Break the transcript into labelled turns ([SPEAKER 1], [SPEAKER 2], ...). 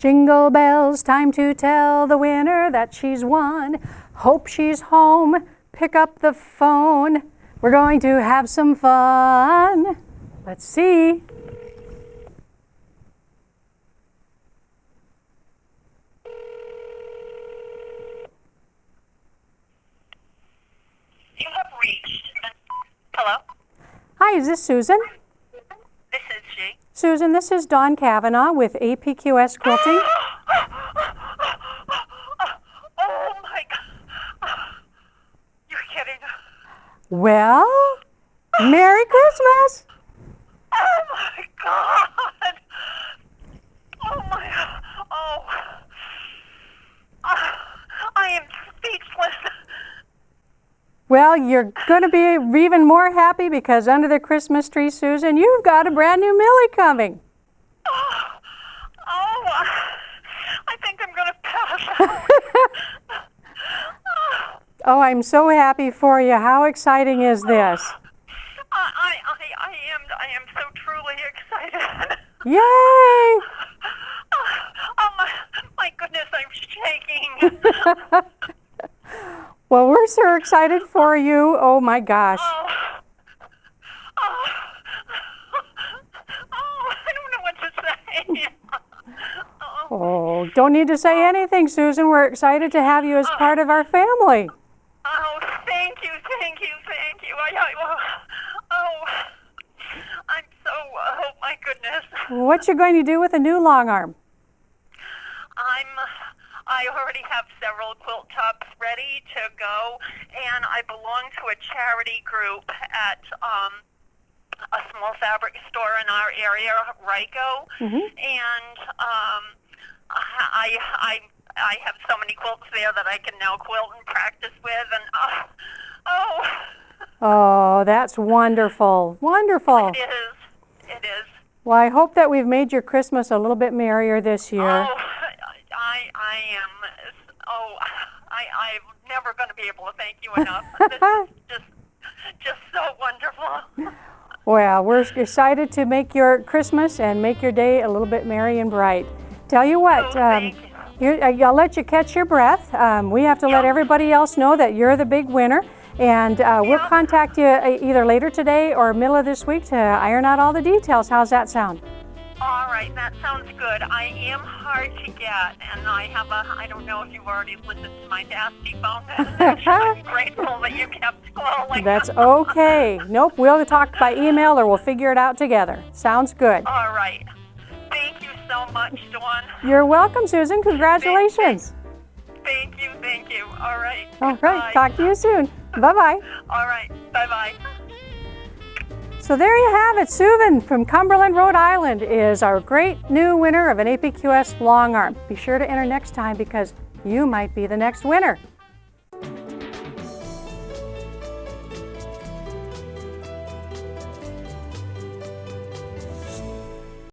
[SPEAKER 1] Jingle bells, time to tell the winner that she's won. Hope she's home, pick up the phone. We're going to have some fun. Let's see.
[SPEAKER 2] You have reached. Hello?
[SPEAKER 1] Hi, is this Susan?
[SPEAKER 2] This is she.
[SPEAKER 1] Susan, this is Dawn Cavanaugh with APQS Quilting.
[SPEAKER 2] Oh my God. You're kidding.
[SPEAKER 1] Well, Merry Christmas!
[SPEAKER 2] Oh my God. Oh my. Oh. I am speechless.
[SPEAKER 1] Well, you're going to be even more happy because under the Christmas tree, Susan, you've got a brand new Millie coming.
[SPEAKER 2] Oh, I think I'm going to pass out.
[SPEAKER 1] Oh, I'm so happy for you. How exciting is this?
[SPEAKER 2] I am so truly excited.
[SPEAKER 1] Yay!
[SPEAKER 2] Oh my goodness, I'm shaking.
[SPEAKER 1] Well, we're so excited for you. Oh my gosh.
[SPEAKER 2] I don't know what to say.
[SPEAKER 1] Oh, don't need to say anything, Susan. We're excited to have you as part of our family.
[SPEAKER 2] Oh, thank you. I'm so, oh my goodness.
[SPEAKER 1] What you going to do with a new long arm?
[SPEAKER 2] I already have several quilt tops ready to go, and I belong to a charity group at a small fabric store in our area, Rico, and I have so many quilts there that I can now quilt and practice with, and
[SPEAKER 1] Oh, that's wonderful. Wonderful.
[SPEAKER 2] It is.
[SPEAKER 1] Well, I hope that we've made your Christmas a little bit merrier this year.
[SPEAKER 2] I'm never going to be able to thank you enough. This is just so wonderful.
[SPEAKER 1] Well, we're excited to make your Christmas and make your day a little bit merry and bright. Tell you what,
[SPEAKER 2] thank you.
[SPEAKER 1] I'll let you catch your breath. We have to let everybody else know that you're the big winner. And we'll contact you either later today or middle of this week to iron out all the details. How's that sound?
[SPEAKER 2] All right, that sounds good. I am hard to get, and I don't know if you've already listened to my nasty phone message. I'm grateful that you kept calling.
[SPEAKER 1] That's okay. Nope, we'll talk by email or we'll figure it out together. Sounds good.
[SPEAKER 2] All right. Thank you so much, Dawn.
[SPEAKER 1] You're welcome, Susan. Congratulations.
[SPEAKER 2] Thank you. All right.
[SPEAKER 1] All right. Talk to you soon. Bye-bye.
[SPEAKER 2] All right. Bye-bye.
[SPEAKER 1] So there you have it. Susan from Cumberland, Rhode Island is our great new winner of an APQS long arm. Be sure to enter next time because you might be the next winner.